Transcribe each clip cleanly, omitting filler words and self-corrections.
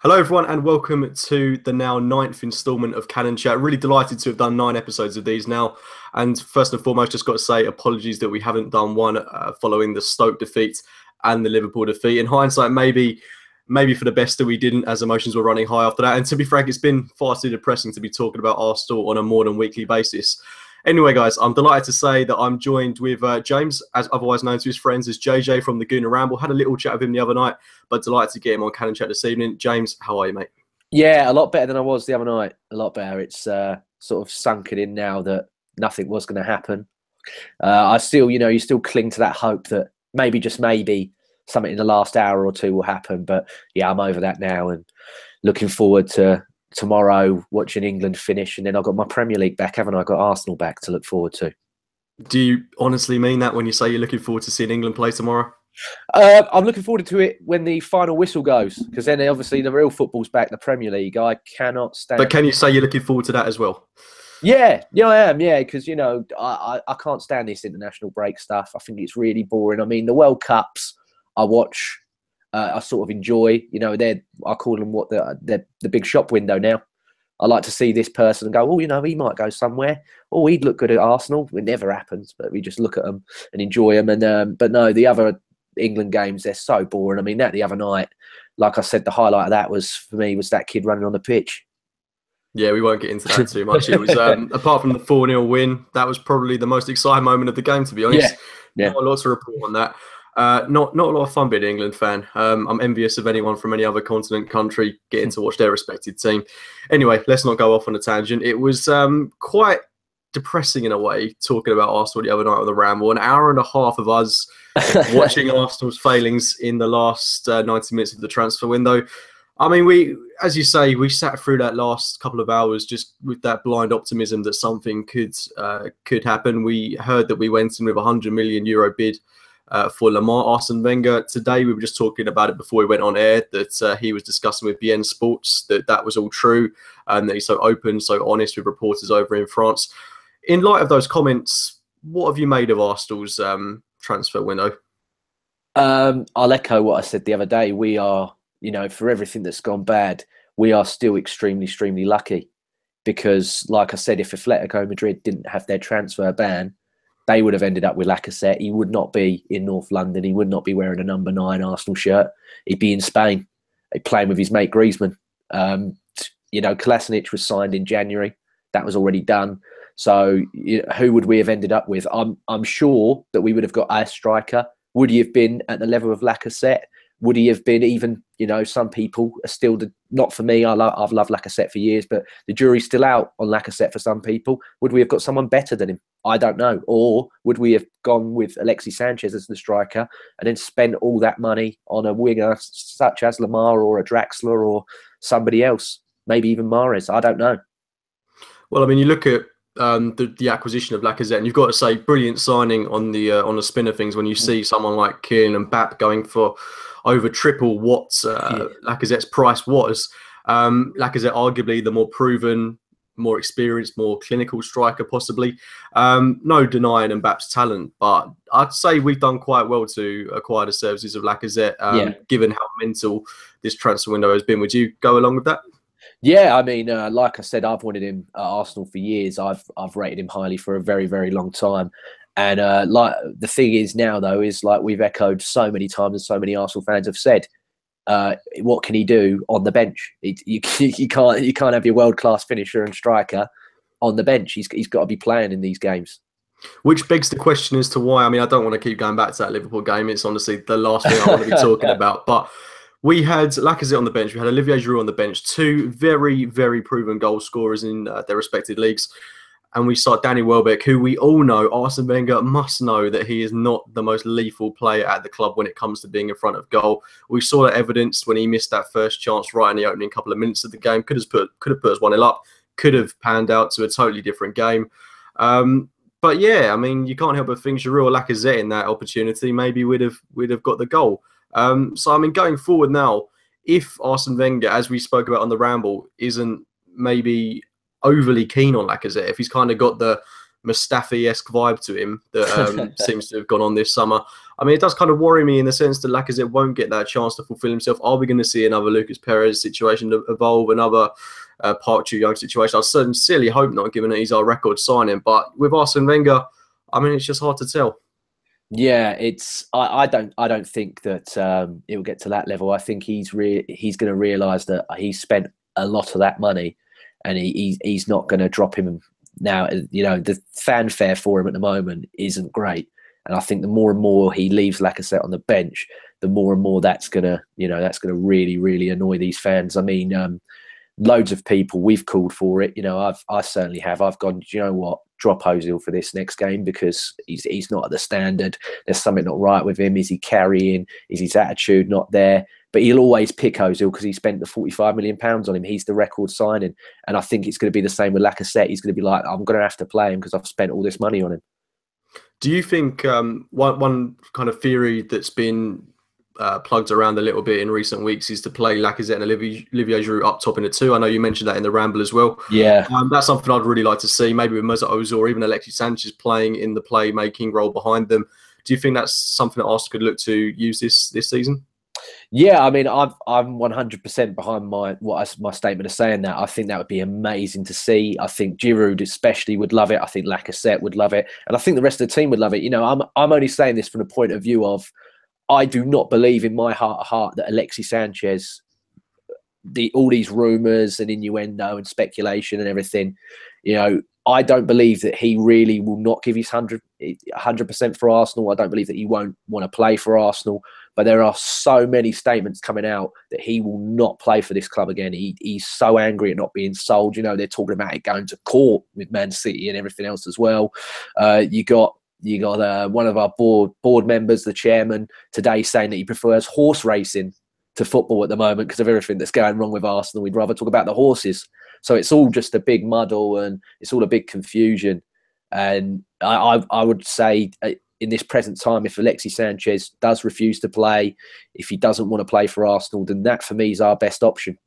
Hello, everyone, and welcome to the now ninth instalment of Cannon Chat. Really delighted to have done 9 episodes of these now. And first and foremost, just got to say apologies that we haven't done one following the Stoke defeat and the Liverpool defeat. In hindsight, maybe for the best that we didn't, as emotions were running high after that. And to be frank, it's been far too depressing to be talking about Arsenal on a more than weekly basis. Anyway, guys, I'm delighted to say that I'm joined with James, as otherwise known to his friends as JJ from the Gooner Ramble. Had a little chat with him the other night, but delighted to get him on Cannon Chat this evening. James, how are you, mate? Yeah, a lot better than I was the other night. A lot better. It's sort of sunk it in now that nothing was going to happen. I still, you still cling to that hope that maybe, just maybe, something in the last hour or two will happen. But yeah, I'm over that now and looking forward to tomorrow watching England finish. And then I've got my Premier League back, haven't I? I've got Arsenal back to look forward to. Do you honestly mean that when you say you're looking forward to seeing England play tomorrow? I'm looking forward to it when the final whistle goes, because then obviously the real football's back, the Premier League. I cannot stand. But can you say you're looking forward to that as well? Yeah, I am. Yeah, because I can't stand this international break stuff. I think it's really boring. I mean, the World Cups I watch, I sort of enjoy. I call them the big shop window now. I like to see this person and go, oh, he might go somewhere. Oh, he'd look good at Arsenal. It never happens, but we just look at them and enjoy them. And but no, the other England games, they're so boring. I mean, that the other night, like I said, the highlight of that was, for me, was that kid running on the pitch. Yeah, we won't get into that too much. It was apart from the 4-0 win, that was probably the most exciting moment of the game, to be honest. Yeah. Not a lot to report on that. Not a lot of fun being an England fan. I'm envious of anyone from any other continent country getting to watch their respected team. Anyway, let's not go off on a tangent. It was quite depressing in a way, talking about Arsenal the other night on the Ramble. An hour and a half of us watching Arsenal's failings in the last 90 minutes of the transfer window. I mean, as you say, we sat through that last couple of hours just with that blind optimism that something could happen. We heard that we went in with a €100 million bid for Lamar Arsene Wenger. Today, we were just talking about it before we went on air, that he was discussing with BN Sports that was all true, and that he's so open, so honest with reporters over in France. In light of those comments, what have you made of Arsenal's transfer window? I'll echo what I said the other day. We are, for everything that's gone bad, we are still extremely, extremely lucky, because, like I said, if Atletico Madrid didn't have their transfer ban, they would have ended up with Lacazette. He would not be in North London. He would not be wearing a number 9 Arsenal shirt. He'd be in Spain, playing with his mate Griezmann. Kolasinac was signed in January. That was already done. So who would we have ended up with? I'm sure that we would have got a striker. Would he have been at the level of Lacazette? Would he have been even, some people are still, not for me, I've loved Lacazette for years, but the jury's still out on Lacazette for some people. Would we have got someone better than him? I don't know. Or would we have gone with Alexis Sanchez as the striker and then spent all that money on a winger such as Lamar or a Draxler or somebody else? Maybe even Mahrez. I don't know. Well, I mean, you look at the acquisition of Lacazette, and you've got to say, brilliant signing on the spin of things when you see someone like Kylian Mbappe going for over triple what Lacazette's price was. Lacazette, arguably the more proven, more experienced, more clinical striker, possibly. No denying Mbappe's talent, but I'd say we've done quite well to acquire the services of Lacazette, given how mental this transfer window has been. Would you go along with that? Yeah, I mean, like I said, I've wanted him at Arsenal for years. I've rated him highly for a very, very long time. And like the thing is now, though, is like we've echoed so many times, and so many Arsenal fans have said, what can he do on the bench? You can't have your world class finisher and striker on the bench. He's got to be playing in these games. Which begs the question as to why. I mean, I don't want to keep going back to that Liverpool game. It's honestly the last thing I want to be talking about, but. We had Lacazette on the bench. We had Olivier Giroud on the bench. 2 very, very proven goal scorers in their respective leagues. And we saw Danny Welbeck, who we all know, Arsene Wenger must know that he is not the most lethal player at the club when it comes to being in front of goal. We saw that evidence when he missed that first chance right in the opening couple of minutes of the game. Could have put us 1-0 up. Could have panned out to a totally different game. But yeah, I mean, you can't help but think Giroud or Lacazette in that opportunity maybe we'd have got the goal. So, I mean, going forward now, if Arsene Wenger, as we spoke about on the Ramble, isn't maybe overly keen on Lacazette, if he's kind of got the Mustafi-esque vibe to him that seems to have gone on this summer. I mean, it does kind of worry me in the sense that Lacazette won't get that chance to fulfill himself. Are we going to see another Lucas Perez situation evolve, another Park Chu-young situation? I sincerely hope not, given that he's our record signing. But with Arsene Wenger, I mean, it's just hard to tell. Yeah, it's. I don't think that it will get to that level. I think he's going to realise that he's spent a lot of that money, and he's not going to drop him now. You know, the fanfare for him at the moment isn't great. And I think the more and more he leaves Lacazette on the bench, the more and more that's gonna really, really annoy these fans. I mean, loads of people, we've called for it. You know, I certainly have. I've gone, do you know what? Drop Ozil for this next game because he's not at the standard. There's something not right with him. Is he carrying? Is his attitude not there? But he'll always pick Ozil because he spent the £45 million on him. He's the record signing. And I think it's going to be the same with Lacazette. He's going to be like, I'm going to have to play him because I've spent all this money on him. Do you think one kind of theory that's been plugged around a little bit in recent weeks is to play Lacazette and Olivier Giroud up top in the two? I know you mentioned that in the Ramble as well. Yeah. That's something I'd really like to see, maybe with Mesut Ozil or even Alexis Sanchez playing in the playmaking role behind them. Do you think that's something that Arsenal could look to use this season? Yeah, I mean, I'm 100% behind my statement of saying that. I think that would be amazing to see. I think Giroud especially would love it. I think Lacazette would love it, and I think the rest of the team would love it. You know, I'm only saying this from the point of view of I do not believe in my heart of heart that Alexis Sanchez, all these rumours and innuendo and speculation and everything, you know, I don't believe that he really will not give his 100% for Arsenal. I don't believe that he won't want to play for Arsenal. But there are so many statements coming out that he will not play for this club again. He's so angry at not being sold. You know, they're talking about it going to court with Man City and everything else as well. You got one of our board members, the chairman, today saying that he prefers horse racing to football at the moment because of everything that's going wrong with Arsenal. We'd rather talk about the horses. So it's all just a big muddle and it's all a big confusion. And I would say in this present time, if Alexis Sanchez does refuse to play, if he doesn't want to play for Arsenal, then that for me is our best option.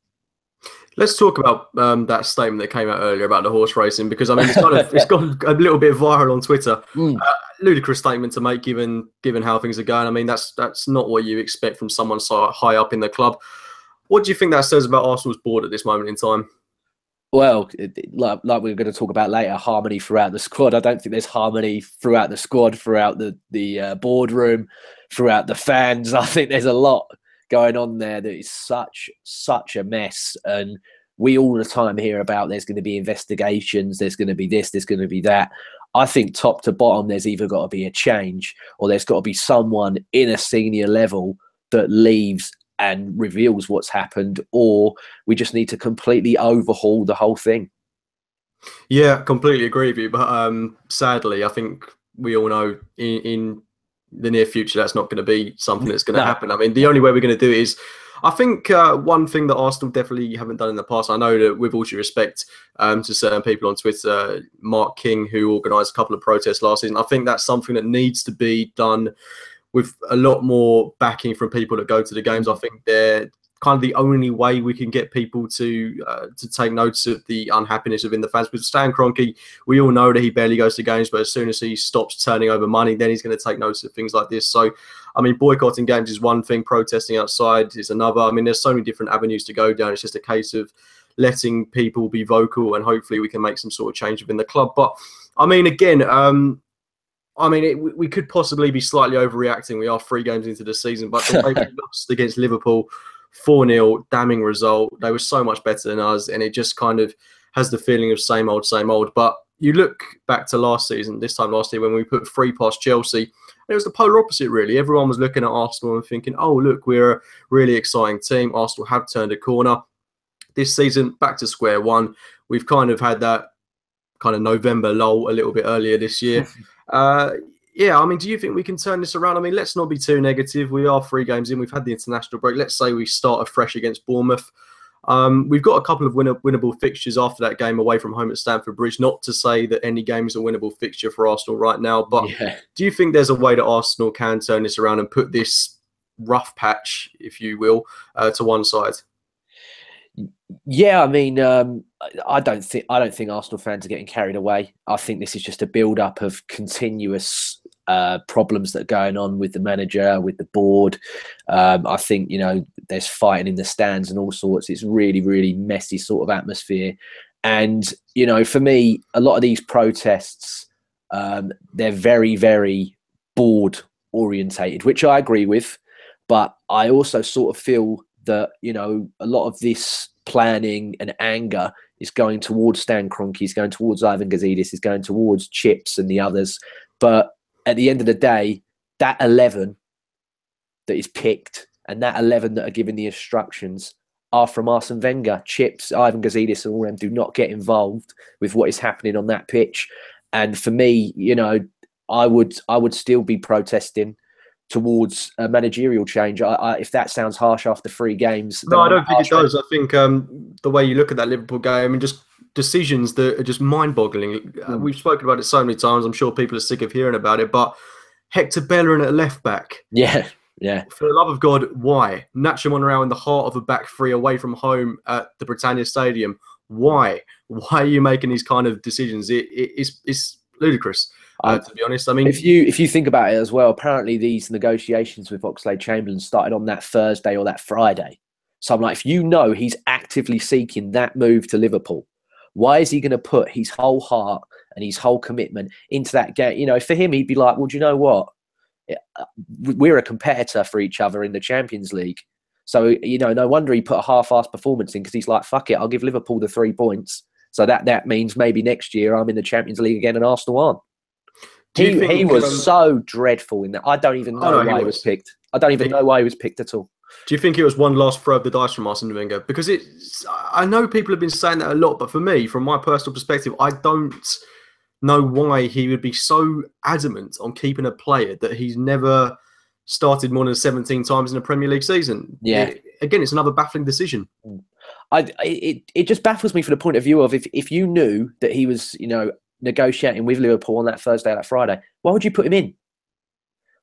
Let's talk about that statement that came out earlier about the horse racing, because I mean it's gone a little bit viral on Twitter. Ludicrous statement to make given how things are going. I mean that's not what you expect from someone so high up in the club. What do you think that says about Arsenal's board at this moment in time? Well, like we're going to talk about later, harmony throughout the squad. I don't think there's harmony throughout the squad, throughout the boardroom, throughout the fans. I think there's a lot going on there that is such a mess. And we all the time hear about there's going to be investigations, there's going to be this, there's going to be that. I think top to bottom, there's either got to be a change or there's got to be someone in a senior level that leaves and reveals what's happened, or we just need to completely overhaul the whole thing. Yeah, completely agree with you. But sadly, I think we all know in the near future that's not going to be something that's going to happen. I mean, the only way we're going to do it is, I think one thing that Arsenal definitely haven't done in the past, I know that with all due respect to certain people on Twitter, Mark King, who organised a couple of protests last season, I think that's something that needs to be done with a lot more backing from people that go to the games. I think they're kind of the only way we can get people to take notice of the unhappiness within the fans. With Stan Kroenke, we all know that he barely goes to games, but as soon as he stops turning over money, then he's going to take notice of things like this. So, I mean, boycotting games is one thing, protesting outside is another. I mean, there's so many different avenues to go down. It's just a case of letting people be vocal, and hopefully we can make some sort of change within the club. But, I mean, again, we could possibly be slightly overreacting. We are 3 games into the season, but the way we lost against Liverpool, 4-0, damning result. They were so much better than us, and it just kind of has the feeling of same old, same old. But you look back to last season, this time last year, when we put 3 past Chelsea, it was the polar opposite, really. Everyone was looking at Arsenal and thinking, oh, look, we're a really exciting team. Arsenal have turned a corner. This season, back to square one. We've kind of had that kind of November lull a little bit earlier this year. Yeah, I mean, do you think we can turn this around? I mean, let's not be too negative. We are 3 games in. We've had the international break. Let's say we start afresh against Bournemouth. We've got a couple of winnable fixtures after that game away from home at Stamford Bridge. Not to say that any game is a winnable fixture for Arsenal right now, but do you think there's a way that Arsenal can turn this around and put this rough patch, if you will, to one side? Yeah, I mean, I don't think Arsenal fans are getting carried away. I think this is just a build-up of continuous problems that are going on with the manager, with the board. I think there's fighting in the stands and all sorts. It's really, really messy sort of atmosphere. And for me, a lot of these protests, they're very, very board orientated, which I agree with. But I also sort of feel that a lot of this planning and anger is going towards Stan Kroenke, is going towards Ivan Gazidis, is going towards Chips and the others. But at the end of the day, that 11 that is picked and that 11 that are given the instructions are from Arsene Wenger. Chips, Ivan Gazidis and all them do not get involved with what is happening on that pitch. And for me, I would still be protesting towards a managerial change. If that sounds harsh after 3 games. No, I don't think it does. I think the way you look at that Liverpool game and just decisions that are just mind-boggling. We've spoken about it so many times. I'm sure people are sick of hearing about it. But Hector Bellerin at left back. Yeah. For the love of God, why? Nacho Monreal in the heart of a back three away from home at the Britannia Stadium. Why? Why are you making these kind of decisions? It's ludicrous. To be honest, I mean, if you think about it as well, apparently these negotiations with Oxlade-Chamberlain started on that Thursday or that Friday. So I'm like, if he's actively seeking that move to Liverpool, why is he going to put his whole heart and his whole commitment into that game? For him, he'd be like, well, do you know what? We're a competitor for each other in the Champions League. So, no wonder he put a half-assed performance in, because he's like, fuck it, I'll give Liverpool the 3 points. So that means maybe next year I'm in the Champions League again and Arsenal aren't. He was so dreadful in that. I don't even know why he was picked. I don't even know why he was picked at all. Do you think it was one last throw of the dice from Arsene Wenger? Because I know people have been saying that a lot, but for me, from my personal perspective, I don't know why he would be so adamant on keeping a player that he's never started more than 17 times in a Premier League season. Yeah. Again, it's another baffling decision. It just baffles me from the point of view of if you knew that he was, negotiating with Liverpool on that Thursday or that Friday, why would you put him in?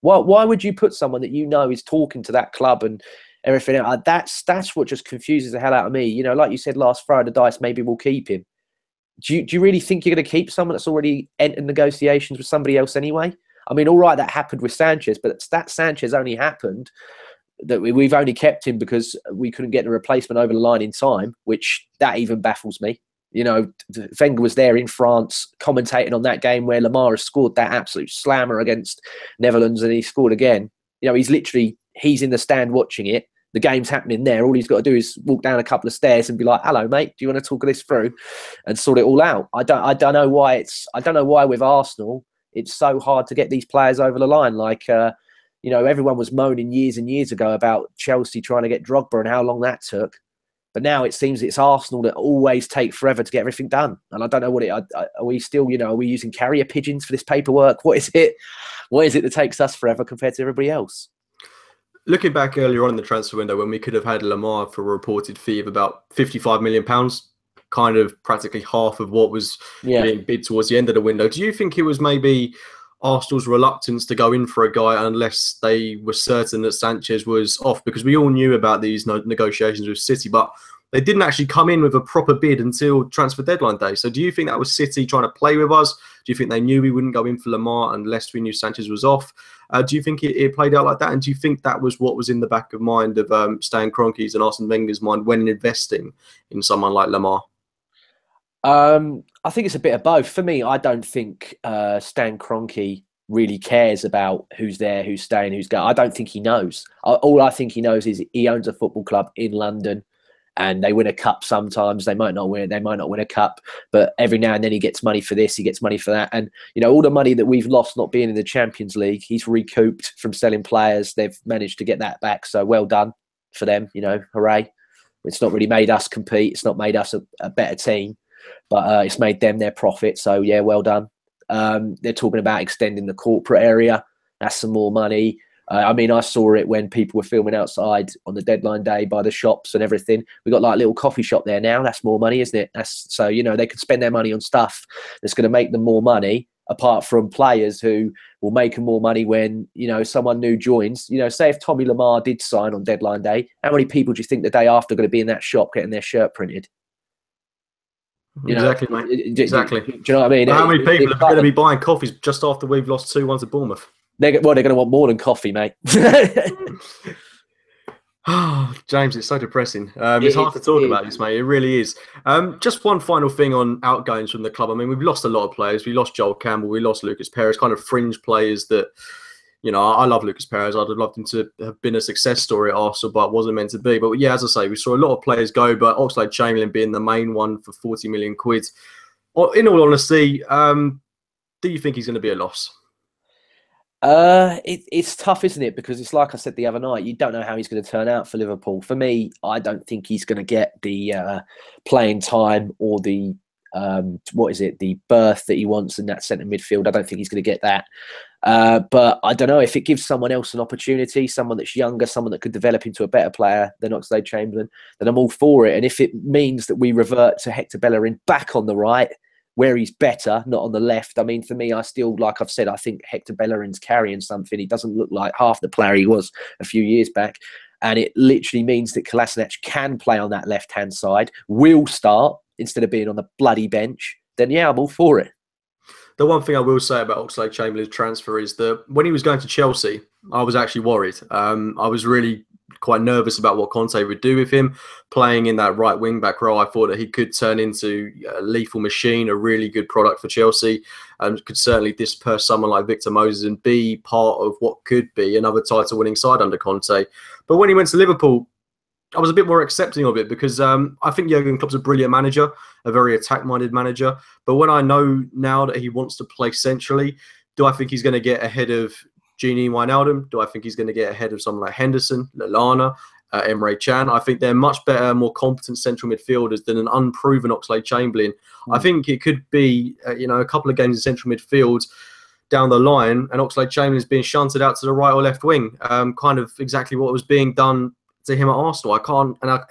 Why would you put someone that is talking to that club and everything else? That's what just confuses the hell out of me. Like you said last Friday, dice, maybe we'll keep him. Do you really think you're going to keep someone that's already entered negotiations with somebody else anyway? I mean, all right, that happened with Sanchez, but that Sanchez only happened that we've only kept him because we couldn't get the replacement over the line in time, which that even baffles me. Wenger was there in France commentating on that game where Lamar has scored that absolute slammer against Netherlands, and he scored again. He's in the stand watching it. The game's happening there. All he's got to do is walk down a couple of stairs and be like, "Hello, mate. Do you want to talk this through?" and sort it all out. I don't know why with Arsenal it's so hard to get these players over the line. Like everyone was moaning years and years ago about Chelsea trying to get Drogba and how long that took. But now it seems it's Arsenal that always take forever to get everything done. And I don't know are we still, are we using carrier pigeons for this paperwork? What is it? What is it that takes us forever compared to everybody else? Looking back earlier on in the transfer window, when we could have had Lamar for a reported fee of about £55 million, kind of practically half of what was being bid towards the end of the window. Do you think it was maybe Arsenal's reluctance to go in for a guy unless they were certain that Sanchez was off? Because we all knew about these negotiations with City, but they didn't actually come in with a proper bid until transfer deadline day. So do you think that was City trying to play with us? Do you think they knew we wouldn't go in for Lamar unless we knew Sanchez was off? Do you think it played out like that? And do you think that was what was in the back of mind of Stan Kroenke's and Arsene Wenger's mind when investing in someone like Lamar? I think it's a bit of both. For me, I don't think Stan Kroenke really cares about who's there, who's staying, who's going. I don't think he knows. All I think he knows is he owns a football club in London, and they win a cup sometimes. They might not win. They might not win a cup, but every now and then he gets money for this, he gets money for that. And all the money that we've lost not being in the Champions League, he's recouped from selling players. They've managed to get that back. So well done for them. Hooray! It's not really made us compete. It's not made us a better team. But it's made them their profit. So, yeah, well done. They're talking about extending the corporate area. That's some more money. I saw it when people were filming outside on the deadline day by the shops and everything. We got like a little coffee shop there now. That's more money, isn't it? So, they could spend their money on stuff that's going to make them more money. apart from players who will make more money when, you know, someone new joins. You know, say if Tommy Lamar did sign on deadline day, how many people do you think the day after are going to be in that shop getting their shirt printed? You Exactly, know, mate. Exactly. Do you know what I mean? How many people are going to be buying coffees just after we've lost 2-1 to Bournemouth? They're going to want more than coffee, mate. Oh, James, it's so depressing. It's hard to talk about this, mate. It really is. Just one final thing on outgoings from the club. I mean, we've lost a lot of players. We lost Joel Campbell. We lost Lucas Perez, kind of fringe players that, you know, I love Lucas Perez. I'd have loved him to have been a success story at Arsenal, but it wasn't meant to be. But yeah, as I say, we saw a lot of players go, but Oxlade-Chamberlain being the main one for 40 million quid. In all honesty, do you think he's going to be a loss? It's tough, isn't it? Because it's like I said the other night, you don't know how he's going to turn out for Liverpool. For me, I don't think he's going to get the playing time or the the berth that he wants in that centre midfield. I don't think he's going to get that. But I don't know, if it gives someone else an opportunity, someone that's younger, someone that could develop into a better player than Oxlade-Chamberlain, then I'm all for it. And if it means that we revert to Hector Bellerin back on the right, where he's better, not on the left. I mean, for me, I still, like I've said, I think Hector Bellerin's carrying something. He doesn't look like half the player he was a few years back. And it literally means that Kolasinac can play on that left-hand side, will start instead of being on the bloody bench. Then, yeah, I'm all for it. The one thing I will say about Oxlade-Chamberlain's transfer is that when he was going to Chelsea, I was actually worried. I was really quite nervous about what Conte would do with him playing in that right wing back role. I thought that he could turn into a lethal machine, a really good product for Chelsea, and could certainly disperse someone like Victor Moses and be part of what could be another title winning side under Conte. But when he went to Liverpool, I was a bit more accepting of it because I think Jurgen Klopp's a brilliant manager, a very attack-minded manager. But when I know now that he wants to play centrally, do I think he's going to get ahead of Gini Wijnaldum? Do I think he's going to get ahead of someone like Henderson, Lallana, Emre Can? I think they're much better, more competent central midfielders than an unproven Oxlade-Chamberlain. I think it could be, a couple of games in central midfield down the line, and Oxlade-Chamberlain's being shunted out to the right or left wing, kind of exactly what was being done to him at Arsenal.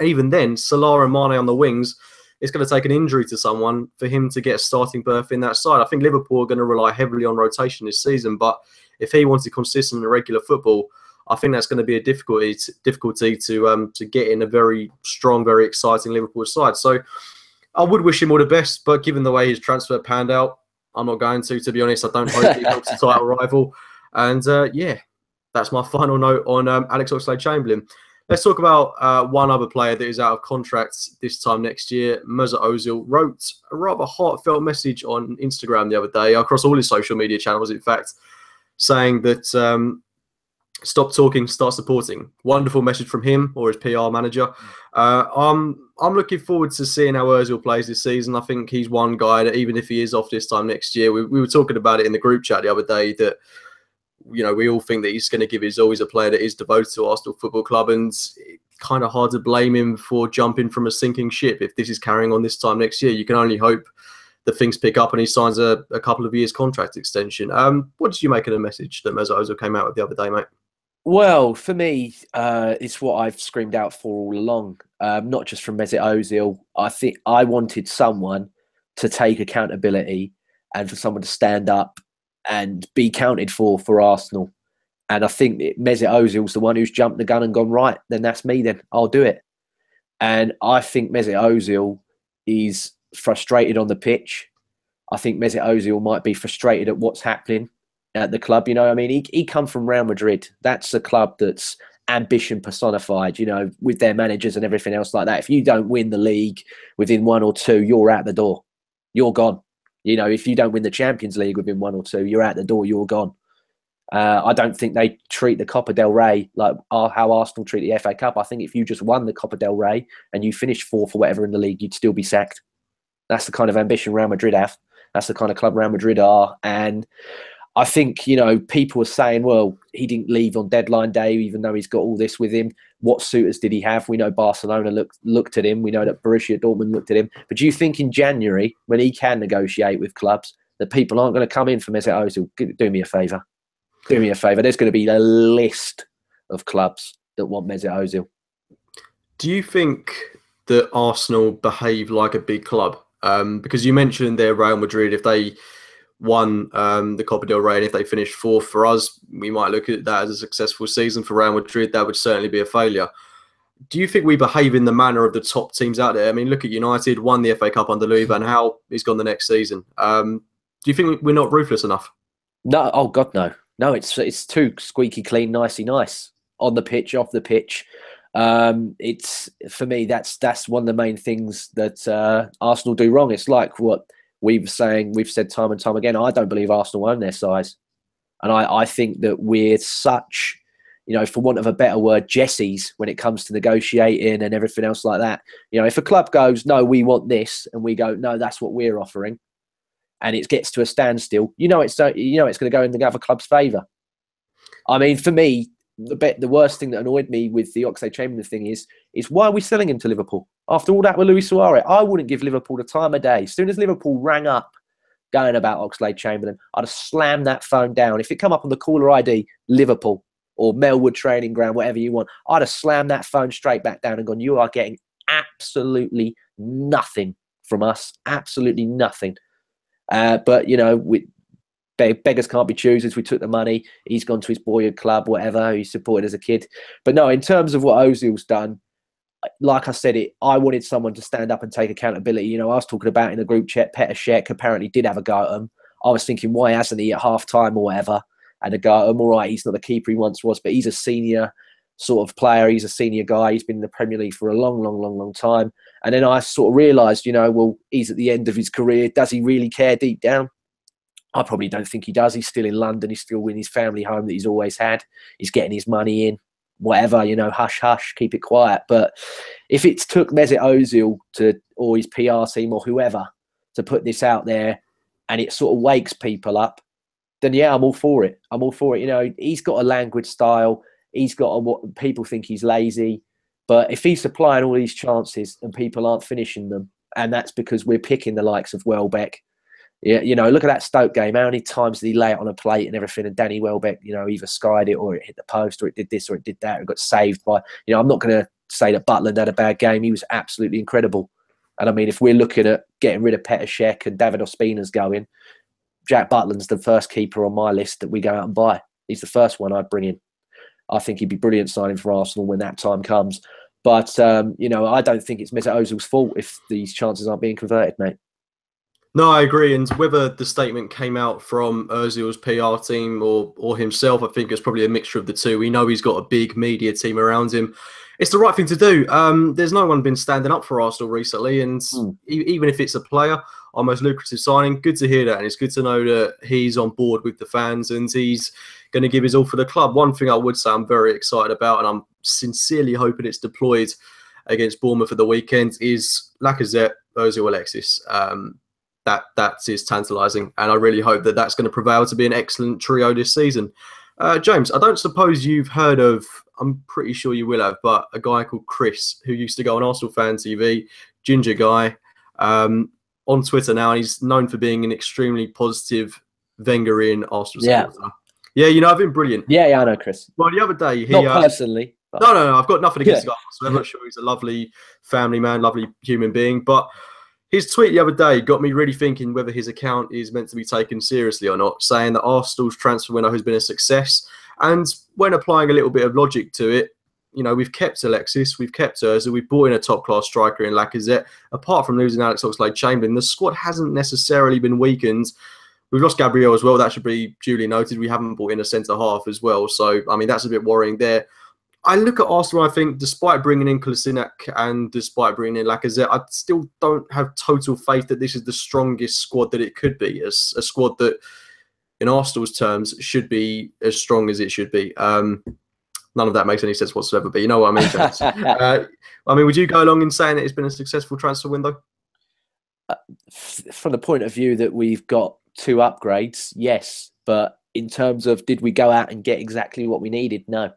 Even then, Salah and Mane on the wings, it's going to take an injury to someone for him to get a starting berth in that side. I think Liverpool are going to rely heavily on rotation this season, but if he wants a consistent and regular football, I think that's going to be a difficulty to get in a very strong, very exciting Liverpool side. So I would wish him all the best, but given the way his transfer panned out, I'm not going to be honest. I don't hope he helps the title rival. And that's my final note on Alex Oxlade-Chamberlain. Let's talk about one other player that is out of contract this time next year. Mesut Ozil wrote a rather heartfelt message on Instagram the other day, across all his social media channels, in fact, saying that stop talking, start supporting. Wonderful message from him or his PR manager. I'm looking forward to seeing how Ozil plays this season. I think he's one guy that, even if he is off this time next year, we were talking about it in the group chat the other day that, we all think that he's going to give his all. He's a player that is devoted to Arsenal Football Club, and it's kind of hard to blame him for jumping from a sinking ship. If this is carrying on this time next year, you can only hope that things pick up and he signs a couple of years contract extension. What did you make of the message that Mesut Ozil came out with the other day, mate? Well, for me, it's what I've screamed out for all along, not just from Mesut Ozil. I think I wanted someone to take accountability and for someone to stand up and be counted for Arsenal. And I think Mesut Ozil's the one who's jumped the gun and gone, right, then that's me then. I'll do it. And I think Mesut Ozil is frustrated on the pitch. I think Mesut Ozil might be frustrated at what's happening at the club. I mean, he come from Real Madrid. That's a club that's ambition personified, with their managers and everything else like that. If you don't win the league within 1 or 2, you're out the door. You're gone. If you don't win the Champions League within 1 or 2, you're out the door, you're gone. I don't think they treat the Copa del Rey like how Arsenal treat the FA Cup. I think if you just won the Copa del Rey and you finished 4th or whatever in the league, you'd still be sacked. That's the kind of ambition Real Madrid have. That's the kind of club Real Madrid are. And I think, people are saying, well, he didn't leave on deadline day, even though he's got all this with him. What suitors did he have? We know Barcelona looked at him. We know that Borussia Dortmund looked at him. But do you think in January, when he can negotiate with clubs, that people aren't going to come in for Mesut Ozil? Do me a favour. Do me a favour. There's going to be a list of clubs that want Mesut Ozil. Do you think that Arsenal behave like a big club? Because you mentioned their Real Madrid, if they won the Copa del Rey, and if they finished fourth, for us, we might look at that as a successful season. For Real Madrid, that would certainly be a failure. Do you think we behave in the manner of the top teams out there? I mean, look at United, won the FA Cup under Louis van Gaal. He's gone the next season. Do you think we're not ruthless enough? No, oh God, no. No, it's too squeaky clean, nicey nice on the pitch, off the pitch. It's, for me, that's one of the main things that Arsenal do wrong. It's like what we've said time and time again. I don't believe Arsenal own their size, and I think that we're such, for want of a better word, Jessies when it comes to negotiating and everything else like that. If a club goes, no, we want this, and we go, no, that's what we're offering, and it gets to a standstill, it's going to go in the other club's favour. I mean, for me, the worst thing that annoyed me with the Oxlade-Chamberlain thing is why are we selling him to Liverpool? After all that with Luis Suarez, I wouldn't give Liverpool the time of day. As soon as Liverpool rang up going about Oxlade-Chamberlain, I'd have slammed that phone down. If it come up on the caller ID, Liverpool or Melwood Training Ground, whatever you want, I'd have slammed that phone straight back down and gone, you are getting absolutely nothing from us. Absolutely nothing. But, beggars can't be choosers. We took the money. He's gone to his boyhood club, whatever, he supported as a kid. But no, in terms of what Ozil's done, like I said, I wanted someone to stand up and take accountability. I was talking about in the group chat, Petr Cech apparently did have a go at him. I was thinking, why hasn't he at half-time or whatever had a go at him? All right, he's not the keeper he once was, but he's a senior sort of player. He's a senior guy. He's been in the Premier League for a long, long, long, long time. And then I sort of realised, well, he's at the end of his career. Does he really care deep down? I probably don't think he does. He's still in London. He's still in his family home that he's always had. He's getting his money in, whatever, hush, hush, keep it quiet. But if it took Mesut Ozil or his PR team or whoever to put this out there and it sort of wakes people up, then yeah, I'm all for it. I'm all for it. He's got a language style. He's got what people think he's lazy. But if he's supplying all these chances and people aren't finishing them, and that's because we're picking the likes of Welbeck. Yeah, look at that Stoke game. How many times did he lay it on a plate and everything? And Danny Welbeck, either skied it or it hit the post or it did this or it did that. It got saved by, I'm not going to say that Butland had a bad game. He was absolutely incredible. And I mean, if we're looking at getting rid of Petr Cech and David Ospina's going, Jack Butland's the first keeper on my list that we go out and buy. He's the first one I'd bring in. I think he'd be brilliant signing for Arsenal when that time comes. But, I don't think it's Mesut Ozil's fault if these chances aren't being converted, mate. No, I agree. And whether the statement came out from Ozil's PR team or himself, I think it's probably a mixture of the two. We know he's got a big media team around him. It's the right thing to do. There's no one been standing up for Arsenal recently. And even if it's a player, our most lucrative signing, good to hear that. And it's good to know that he's on board with the fans and he's going to give his all for the club. One thing I would say I'm very excited about, and I'm sincerely hoping it's deployed against Bournemouth for the weekend, is Lacazette, Ozil, Alexis. That is tantalising, and I really hope that that's going to prevail to be an excellent trio this season. James, I don't suppose you've heard of, I'm pretty sure you will have, but a guy called Chris who used to go on Arsenal Fan TV, ginger guy, on Twitter now, and he's known for being an extremely positive Wengerian Arsenal supporter. Yeah, I've been brilliant. Yeah, I know Chris. Well, the other day, not personally. But... No, I've got nothing against the guy whatsoever. I'm sure he's a lovely family man, lovely human being, but his tweet the other day got me really thinking whether his account is meant to be taken seriously or not, saying that Arsenal's transfer window has been a success. And when applying a little bit of logic to it, we've kept Alexis, we've kept Ozil, we've brought in a top-class striker in Lacazette. Apart from losing Alex Oxlade-Chamberlain, the squad hasn't necessarily been weakened. We've lost Gabriel as well. That should be duly noted. We haven't brought in a centre-half as well. So, I mean, that's a bit worrying there. I look at Arsenal, I think, despite bringing in Kolasinac and despite bringing in Lacazette, I still don't have total faith that this is the strongest squad that it could be. A squad that, in Arsenal's terms, should be as strong as it should be. None of that makes any sense whatsoever, but you know what I mean, James. I mean, would you go along in saying that it's been a successful transfer window? From the point of view that we've got 2 upgrades, yes. But in terms of did we go out and get exactly what we needed? No.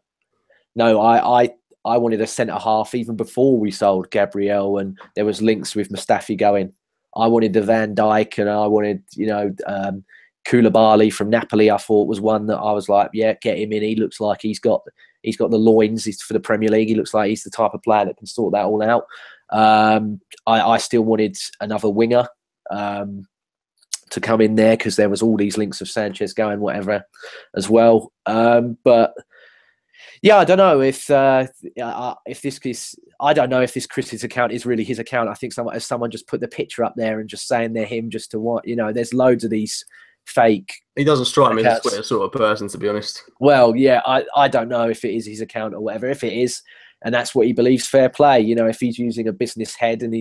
No, I wanted a centre-half even before we sold Gabriel and there was links with Mustafi going. I wanted the Van Dijk and I wanted, Koulibaly from Napoli, I thought was one that I was like, yeah, get him in. He looks like he's got the loins for the Premier League. He looks like he's the type of player that can sort that all out. I still wanted another winger to come in there because there was all these links of Sanchez going, whatever, as well. But yeah, I don't know if this is. I don't know if this Chris's account is really his account. I think someone just put the picture up there and just saying they're him just to what, you know. There's loads of these fake. He doesn't strike me as a Twitter sort of person, to be honest. Well, yeah, I don't know if it is his account or whatever. If it is, and that's what he believes, fair play. You know, if he's using a business head and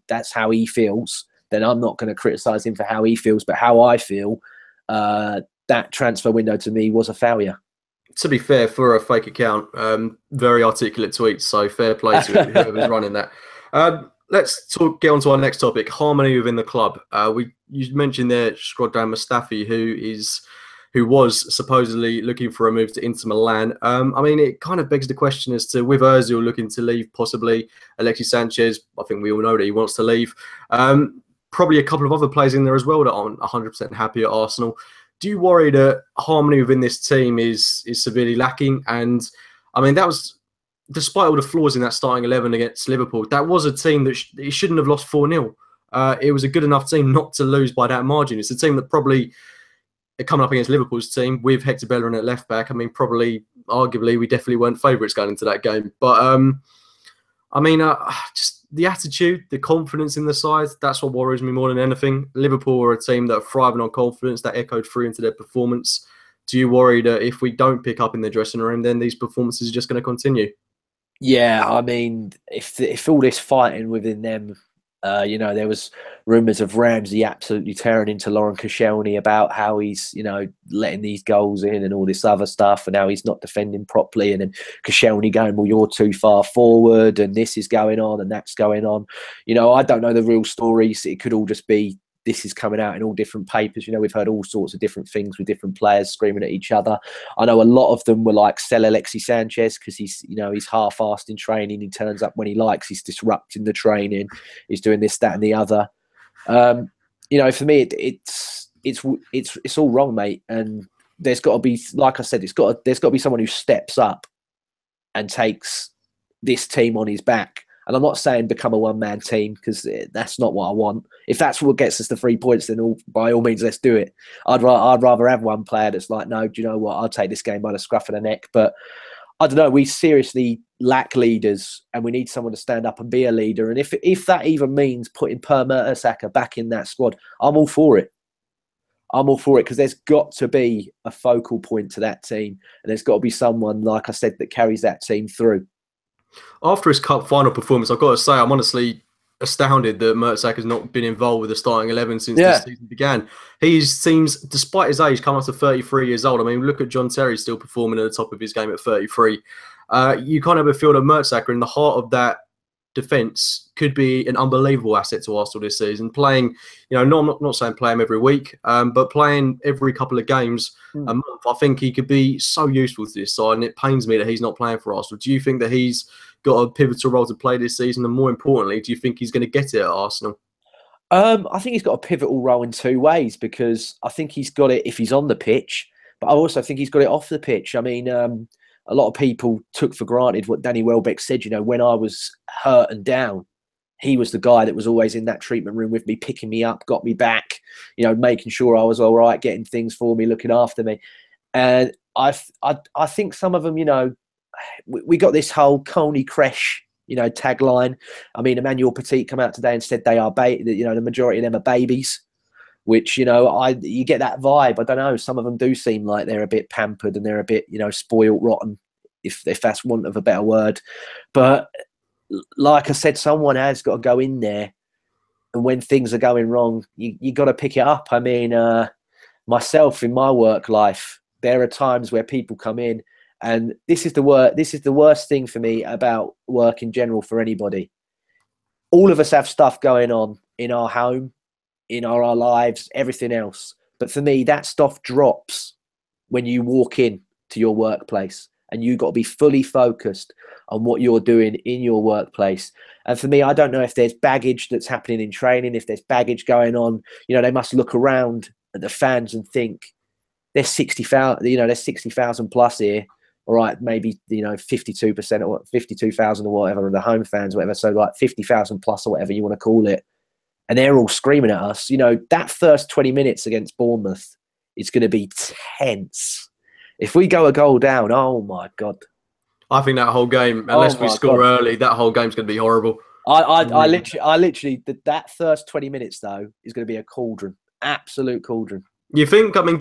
that's how he feels, then I'm not going to criticize him for how he feels. But how I feel, that transfer window to me was a failure. To be fair, for a fake account, very articulate tweets, so fair play to whoever's running that. Let's get on to our next topic, harmony within the club. You mentioned there Shkodran Mustafi, who was supposedly looking for a move to Inter Milan. I mean, it kind of begs the question as to, with Ozil looking to leave, possibly Alexis Sanchez, I think we all know that he wants to leave. Probably a couple of other players in there as well that aren't 100% happy at Arsenal. Do you worry that harmony within this team is severely lacking? And I mean, that was, despite all the flaws in that starting 11 against Liverpool, that was a team that it shouldn't have lost 4-0. It was a good enough team not to lose by that margin. It's a team that probably, coming up against Liverpool's team with Hector Bellerin at left back, I mean, probably, arguably, we definitely weren't favourites going into that game. But I mean, just the attitude, the confidence in the side, that's what worries me more than anything. Liverpool are a team that are thriving on confidence, that echoed through into their performance. Do you worry that if we don't pick up in the dressing room, then these performances are just going to continue? Yeah, I mean, if all this fighting within them, you know, there was rumours of Ramsey absolutely tearing into Laurent Koscielny about how he's, you know, letting these goals in and all this other stuff, and how he's not defending properly, and then Koscielny going, well, you're too far forward, and this is going on and that's going on. You know, I don't know the real stories. It could all just be this is coming out in all different papers. You know, we've heard all sorts of different things with different players screaming at each other. I know a lot of them were like, sell Alexis Sanchez because he's, you know, he's half-assed in training. He turns up when he likes. He's disrupting the training. He's doing this, that, and the other. You know, for me, it's all wrong, mate. And there's got to be, like I said, there's got to be someone who steps up and takes this team on his back. And I'm not saying become a one-man team, because that's not what I want. If that's what gets us the 3 points, then by all means, let's do it. I'd rather have one player that's like, no, do you know what? I'll take this game by the scruff of the neck. But I don't know. We seriously lack leaders, and we need someone to stand up and be a leader. And if that even means putting Per Mertesacker back in that squad, I'm all for it. I'm all for it, because there's got to be a focal point to that team, and there's got to be someone, like I said, that carries that team through. After his cup final performance, I've got to say, I'm honestly astounded that Mertesacker has not been involved with the starting 11 since the season began. He seems, despite his age, come up to 33 years old. I mean, look at John Terry still performing at the top of his game at 33. You kind of have a feel that Mertesacker, in the heart of that defence, could be an unbelievable asset to Arsenal this season. Playing, you know, I'm not saying play him every week, but playing every couple of games a month, I think he could be so useful to this side, and it pains me that he's not playing for Arsenal. Do you think that he's got a pivotal role to play this season, and more importantly, do you think he's going to get it at Arsenal? I think he's got a pivotal role in two ways, because I think he's got it if he's on the pitch, but I also think he's got it off the pitch. I mean, a lot of people took for granted what Danny Welbeck said. You know, when I was hurt and down, he was the guy that was always in that treatment room with me, picking me up, got me back, you know, making sure I was all right, getting things for me, looking after me. And I think some of them, you know, we got this whole Coney Creche, you know, tagline. I mean, Emmanuel Petit come out today and said they are, you know, the majority of them are babies, which, you know, you get that vibe. I don't know. Some of them do seem like they're a bit pampered and they're a bit, you know, spoiled rotten, if that's want of a better word. But like I said, someone has got to go in there, and when things are going wrong, you got to pick it up. I mean, myself in my work life, there are times where people come in, and this is the worst thing for me about work in general for anybody. All of us have stuff going on in our home, in our lives, everything else. But for me, that stuff drops when you walk in to your workplace, and you got to be fully focused on what you're doing in your workplace. And for me, I don't know if there's baggage that's happening in training, if there's baggage going on. You know, they must look around at the fans and think there's 60,000, you know, there's 60,000 plus here. All right, maybe, you know, 52% or 52,000 or whatever of the home fans, whatever. So like 50,000 plus or whatever you want to call it. and they're all screaming at us. You know, that first 20 minutes against Bournemouth is going to be tense. If we go a goal down, oh my God. I think that whole game, unless we score early, that whole game's going to be horrible. I literally, that first 20 minutes though is going to be a cauldron, absolute cauldron. You think? I mean,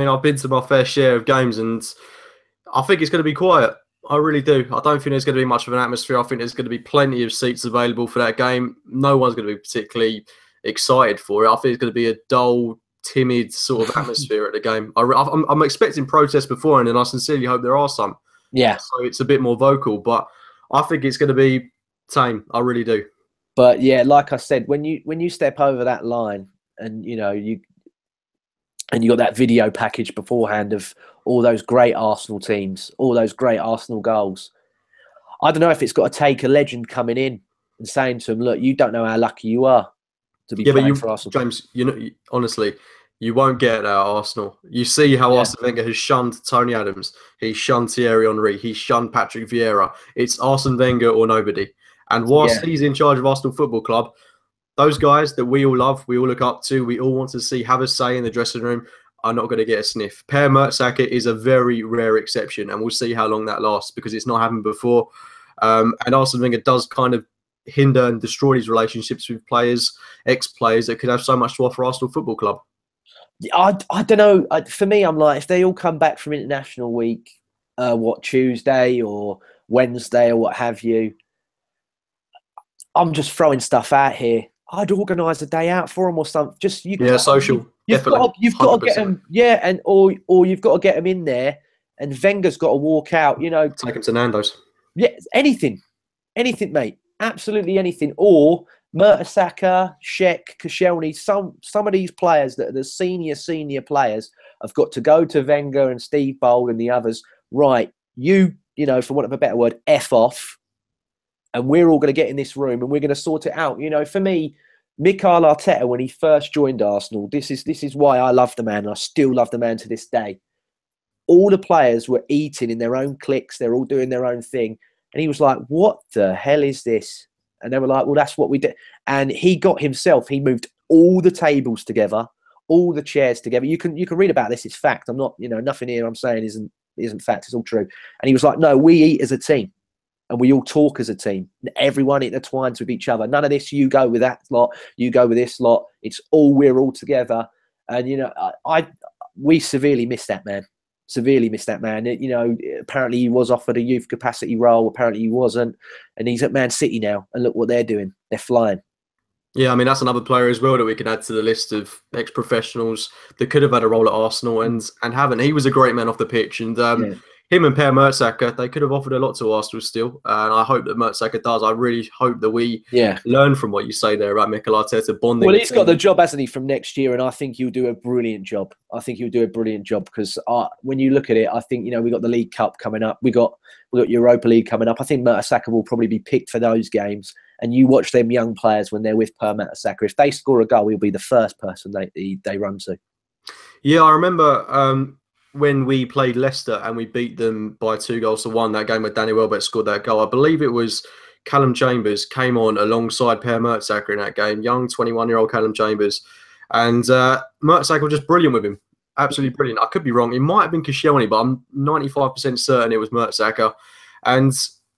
I've been to my fair share of games, and I think it's going to be quiet. I really do. I don't think there's going to be much of an atmosphere. I think there's going to be plenty of seats available for that game. No one's going to be particularly excited for it. I think it's going to be a dull, timid sort of atmosphere at the game. I'm expecting protests beforehand, and I sincerely hope there are some. Yeah. So it's a bit more vocal, but I think it's going to be tame. I really do. But yeah, like I said, when you step over that line, and you got that video package beforehand of all those great Arsenal teams, all those great Arsenal goals. I don't know if it's got to take a legend coming in and saying to them, "Look, you don't know how lucky you are to be playing for Arsenal." James, honestly, you won't get that at Arsenal. You see how Arsene Wenger has shunned Tony Adams. He's shunned Thierry Henry. He's shunned Patrick Vieira. It's Arsene Wenger or nobody. And whilst he's in charge of Arsenal Football Club, those guys that we all love, we all look up to, we all want to see have a say in the dressing room, are not going to get a sniff. Per Mertesacker is a very rare exception, and we'll see how long that lasts because it's not happened before. And Arsene Wenger does kind of hinder and destroy these relationships with players, ex-players that could have so much to offer Arsenal Football Club. I don't know. For me, I'm like, if they all come back from international week, Tuesday or Wednesday or what have you, I'm just throwing stuff out here. I'd organise a day out for them or something. Just social. You've got to get them, or you've got to get them in there, and Wenger's got to walk out. Take them to Nando's. Yeah, anything, mate. Absolutely anything. Or Mertesacker, Cech, Koscielny, some of these players that are the senior players have got to go to Wenger and Steve Bold and the others. Right, for want of a better word, F off. And we're all going to get in this room and we're going to sort it out. For me, Mikel Arteta, when he first joined Arsenal, this is why I love the man. And I still love the man to this day. All the players were eating in their own cliques. They're all doing their own thing. And he was like, what the hell is this? And they were like, well, that's what we did. And he moved all the tables together, all the chairs together. You can read about this. It's fact. I'm not, nothing here I'm saying isn't fact. It's all true. And he was like, no, we eat as a team. And we all talk as a team. Everyone intertwines with each other. None of this, you go with that lot, you go with this lot. We're all together. And, we severely missed that man. Apparently he was offered a youth capacity role. Apparently he wasn't. And he's at Man City now. And look what they're doing. They're flying. Yeah, I mean, that's another player as well that we can add to the list of ex-professionals that could have had a role at Arsenal and haven't. He was a great man off the pitch. And him and Per Mertesacker, they could have offered a lot to Arsenal still. And I hope that Mertesacker does. I really hope that we learn from what you say there about Mikel Arteta bonding. Well, he's got the job, hasn't he, from next year? And I think he'll do a brilliant job. Because when you look at it, I think, we got the League Cup coming up. We got Europa League coming up. I think Mertesacker will probably be picked for those games. And you watch them young players when they're with Per Mertesacker. If they score a goal, he'll be the first person they run to. Yeah, I remember when we played Leicester and we beat them by 2-1, that game where Danny Welbeck scored that goal. I believe it was Callum Chambers came on alongside Per Mertesacker in that game, young 21-year-old Callum Chambers. And Mertesacker was just brilliant with him. Absolutely brilliant. I could be wrong. It might have been Koscielny, but I'm 95% certain it was Mertesacker. And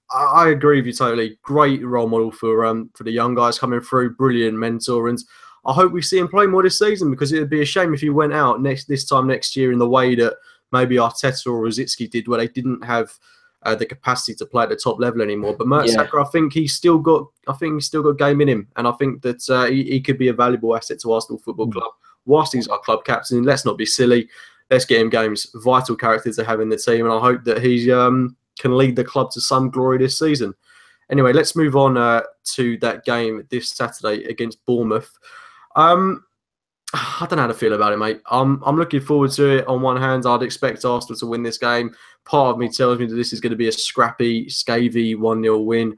I agree with you totally. Great role model for the young guys coming through. Brilliant mentor. And I hope we see him play more this season, because it would be a shame if he went out this time next year in the way that maybe Arteta or Rosicky did, where they didn't have the capacity to play at the top level anymore. But Mertesacker, I think he's still got game in him, and I think that he could be a valuable asset to Arsenal Football Club. Whilst he's our club captain, let's not be silly. Let's get him games. Vital characters to have in the team, and I hope that he can lead the club to some glory this season. Anyway, let's move on to that game this Saturday against Bournemouth. I don't know how to feel about it, mate. I'm looking forward to it. On one hand, I'd expect Arsenal to win this game. Part of me tells me that this is going to be a scrappy, scathy 1-0 win.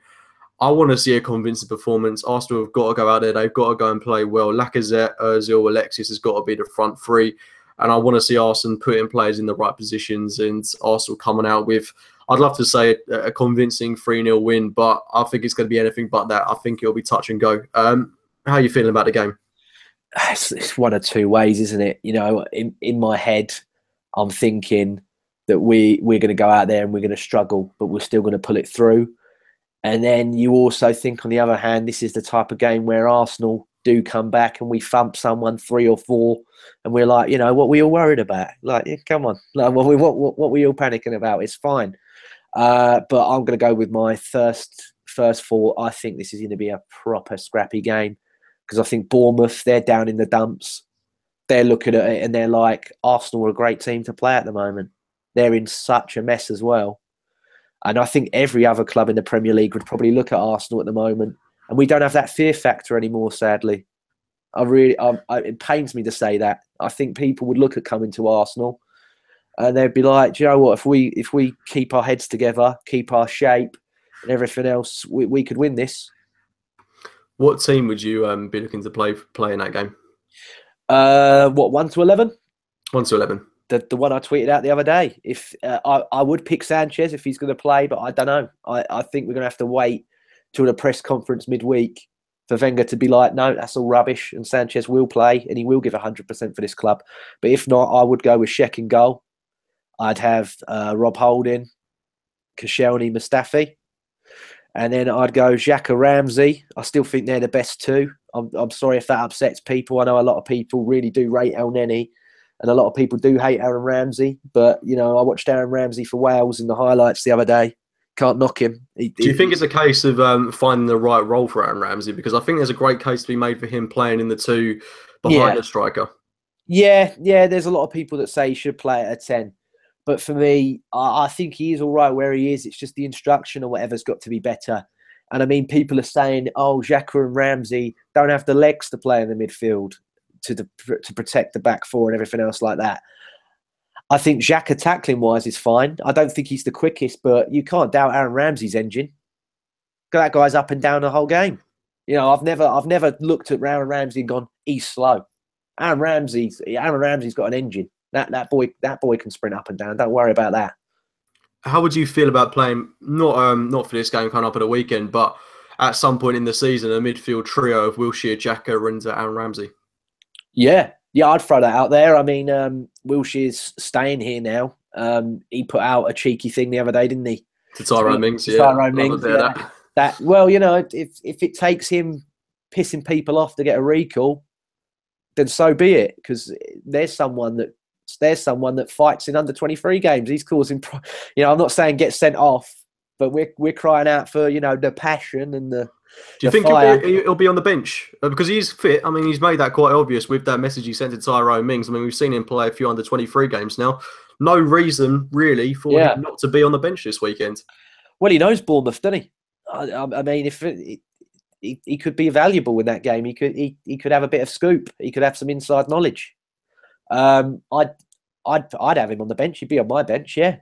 I want to see a convincing performance. Arsenal have got to go out there. They've got to go and play well. Lacazette, Ozil, Alexis has got to be the front three. And I want to see Arsenal putting players in the right positions and Arsenal coming out with, I'd love to say, a convincing 3-0 win, but I think it's going to be anything but that. I think it'll be touch and go. How are you feeling about the game? It's one of two ways, isn't it? You know, in my head, I'm thinking that we're going to go out there and we're going to struggle, but we're still going to pull it through. And then you also think, on the other hand, this is the type of game where Arsenal do come back and we thump someone 3 or 4, and we're like, you know, what we all worried about? Like, yeah, come on, like, what we all panicking about? It's fine. But I'm going to go with my first thought. I think this is going to be a proper scrappy game, because I think Bournemouth, they're down in the dumps. They're looking at it and they're like, Arsenal are a great team to play at the moment. They're in such a mess as well. And I think every other club in the Premier League would probably look at Arsenal at the moment. And we don't have that fear factor anymore, sadly. It pains me to say that. I think people would look at coming to Arsenal and they'd be like, do you know what, if we keep our heads together, keep our shape and everything else, we could win this. What team would you be looking to play in that game? 1 to 11? 1 to 11. The one I tweeted out the other day. If I would pick Sanchez if he's going to play, but I don't know. I think we're going to have to wait till the press conference midweek for Wenger to be like, no, that's all rubbish, and Sanchez will play and he will give 100% for this club. But if not, I would go with Sheck in goal. I'd have Rob Holding, Koscielny, Mustafi, and then I'd go Xhaka, Ramsey. I still think they're the best two. I'm sorry if that upsets people. I know a lot of people really do rate El Neni, and a lot of people do hate Aaron Ramsey. But, you know, I watched Aaron Ramsey for Wales in the highlights the other day. Can't knock him. Do you think it's a case of finding the right role for Aaron Ramsey? Because I think there's a great case to be made for him playing in the 2 behind the striker. Yeah, there's a lot of people that say he should play at a 10. But for me, I think he is all right where he is. It's just the instruction or whatever's got to be better. And I mean, people are saying, oh, Xhaka and Ramsey don't have the legs to play in the midfield to protect the back 4 and everything else like that. I think Xhaka tackling-wise is fine. I don't think he's the quickest, but you can't doubt Aaron Ramsey's engine. That guy's up and down the whole game. You know, I've never looked at Aaron Ramsey and gone, he's slow. Aaron Ramsey's got an engine. That boy can sprint up and down. Don't worry about that. How would you feel about playing not for this game coming up at the weekend, but at some point in the season, a midfield trio of Wilshere, Xhaka, and Aaron Ramsey? Yeah, I'd throw that out there. I mean, Wilshere's staying here now. He put out a cheeky thing the other day, didn't he? To Tyrone Mings, yeah. Tyrone Mings, yeah. That well, you know, if it takes him pissing people off to get a recall, then so be it. Because there's someone that fights in under 23 games. He's causing, you know, I'm not saying get sent off, but we're crying out for, you know, the passion and the. Do you think he'll be on the bench? Because he's fit. I mean, he's made that quite obvious with that message he sent to Tyrone Mings. I mean, we've seen him play a few under 23 games now. No reason, really, for him not to be on the bench this weekend. Well, he knows Bournemouth, doesn't he? I mean, if he could be valuable in that game, he could have a bit of scoop. He could have some inside knowledge. I'd have him on the bench. He'd be on my bench, yeah.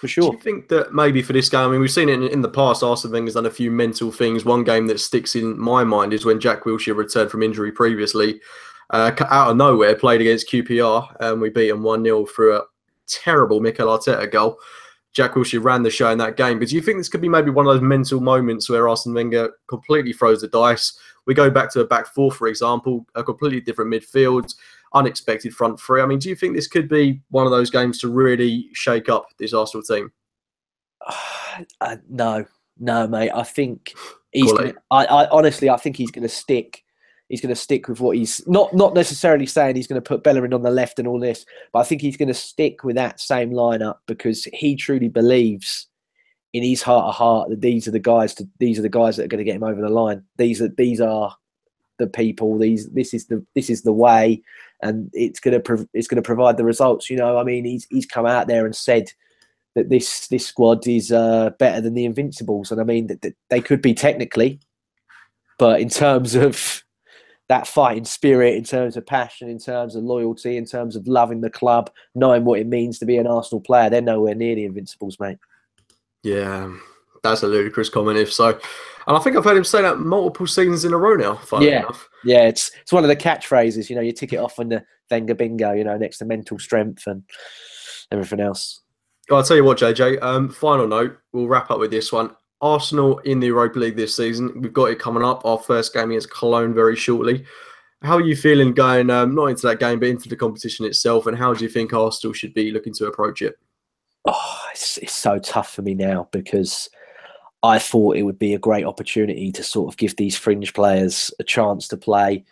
For sure. Do you think that maybe for this game, I mean, we've seen it in the past, Arsene Wenger's done a few mental things. One game that sticks in my mind is when Jack Wilshere returned from injury previously, out of nowhere, played against QPR, and we beat him 1-0 through a terrible Mikel Arteta goal. Jack Wilshere ran the show in that game. But do you think this could be maybe one of those mental moments where Arsene Wenger completely throws the dice? We go back to a back 4, for example, a completely different midfield, unexpected front 3. I mean, do you think this could be one of those games to really shake up this Arsenal team? No, mate. I think he's. I honestly, I think he's going to stick. He's going to stick with what he's not necessarily saying he's going to put Bellerin on the left and all this, but I think he's going to stick with that same lineup because he truly believes in his heart of heart that these are the guys that are going to get him over the line. These are the people. This is the way, and it's going to provide the results. You know, I mean, he's come out there and said that this squad is better than the Invincibles, and I mean that they could be technically, but in terms of that fighting spirit, in terms of passion, in terms of loyalty, in terms of loving the club, knowing what it means to be an Arsenal player, they're nowhere near the Invincibles, mate. Yeah, that's a ludicrous comment if so. And I think I've heard him say that multiple seasons in a row now, funnily enough. Yeah, it's one of the catchphrases, you know, you tick it off on the Wenger bingo, you know, next to mental strength and everything else. I'll tell you what, JJ, final note, we'll wrap up with this one. Arsenal in the Europa League this season. We've got it coming up. Our first game against Cologne very shortly. How are you feeling going, not into that game, but into the competition itself? And how do you think Arsenal should be looking to approach it? Oh, it's so tough for me now because I thought it would be a great opportunity to sort of give these fringe players a chance to play,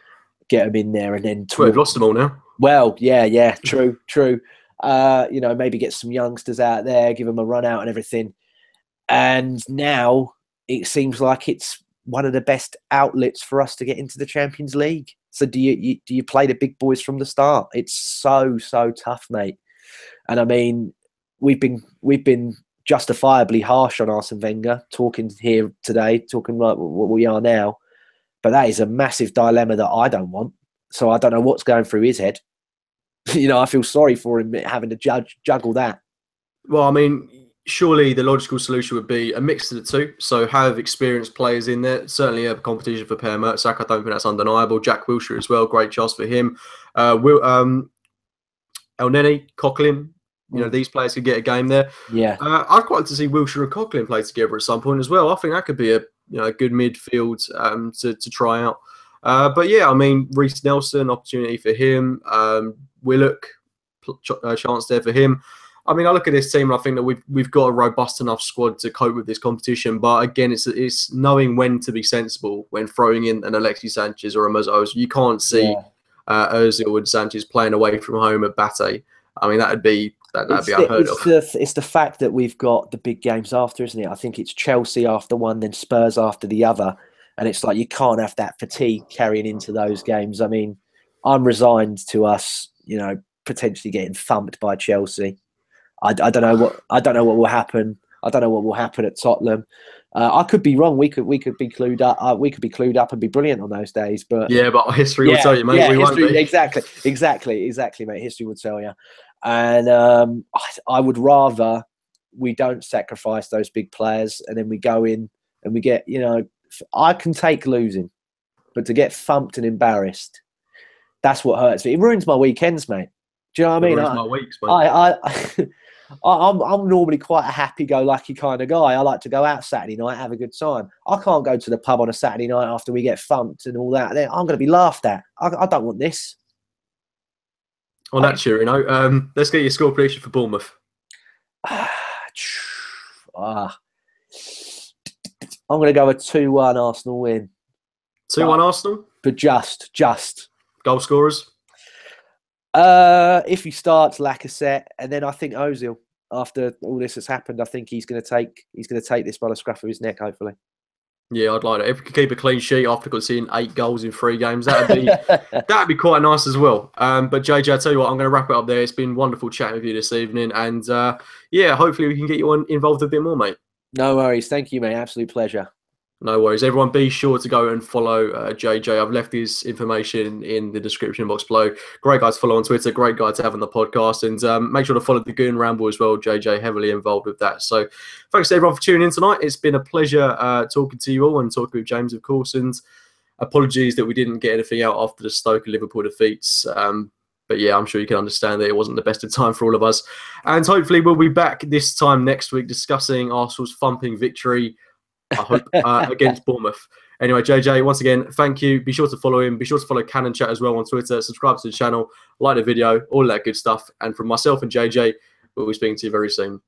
get them in there, and then We've lost them all now. Well, yeah, true. Maybe get some youngsters out there, give them a run out and everything. And now it seems like it's one of the best outlets for us to get into the Champions League. So do you play the big boys from the start? It's so tough, mate. And I mean, we've been justifiably harsh on Arsene Wenger talking here today, talking like what we are now. But that is a massive dilemma that I don't want. So I don't know what's going through his head. I feel sorry for him having to juggle that. Well, I mean, surely the logical solution would be a mix of the two. So have experienced players in there. Certainly a competition for Per Mertesacker. I don't think that's undeniable. Jack Wilshere as well. Great chance for him. El Neni, Coughlin. These players could get a game there. Yeah. I'd quite like to see Wilshere and Coughlin play together at some point as well. I think that could be a good midfield to try out. But yeah, I mean, Reece Nelson, opportunity for him. Willock, chance there for him. I mean, I look at this team and I think that we've got a robust enough squad to cope with this competition. But again, it's knowing when to be sensible when throwing in an Alexis Sanchez or a Mesut. You can't see Ozil and Sanchez playing away from home at Bate. I mean, that'd be unheard of. It's the fact that we've got the big games after, isn't it? I think it's Chelsea after one, then Spurs after the other. And it's like you can't have that fatigue carrying into those games. I mean, I'm resigned to us, potentially getting thumped by Chelsea. I don't know what will happen. I don't know what will happen at Tottenham. I could be wrong. We could be clued up. We could be clued up and be brilliant on those days. But history will tell you, mate. We won't be. Exactly, mate. History would tell you. And I would rather we don't sacrifice those big players, and then we go in and we get. I can take losing, but to get thumped and embarrassed, that's what hurts me. It ruins my weekends, mate. Do you know what I mean? It ruins my weeks, mate. I'm normally quite a happy-go-lucky kind of guy. I like to go out Saturday night, have a good time. I can't go to the pub on a Saturday night after we get thumped and all that. Then I'm going to be laughed at. I don't want this. On that cheery note, let's get your score prediction for Bournemouth. I'm going to go a 2-1 Arsenal win. 2-1 Arsenal? But just. Goal scorers? If he starts Lacazette, and then I think Ozil, after all this has happened, I think he's going to take this by the scruff of his neck, hopefully. Yeah, I'd like it. If we could keep a clean sheet after seeing 8 goals in 3 games, that'd be quite nice as well. But JJ, I tell you what, I'm going to wrap it up there. It's been wonderful chatting with you this evening, and hopefully we can get you involved a bit more, mate. No worries. Thank you, mate. Absolute pleasure. No worries. Everyone, be sure to go and follow JJ. I've left his information in the description box below. Great guy to follow on Twitter. Great guy to have on the podcast. And make sure to follow the Goon Ramble as well. JJ, heavily involved with that. So thanks to everyone for tuning in tonight. It's been a pleasure talking to you all and talking with James, of course. And apologies that we didn't get anything out after the Stoke and Liverpool defeats. But yeah, I'm sure you can understand that it wasn't the best of time for all of us. And hopefully we'll be back this time next week discussing Arsenal's thumping victory, I hope, against Bournemouth. Anyway, JJ, once again, thank you. Be sure to follow him. Be sure to follow Cannon Chat as well on Twitter. Subscribe to the channel, like the video, all that good stuff. And from myself and JJ, we'll be speaking to you very soon.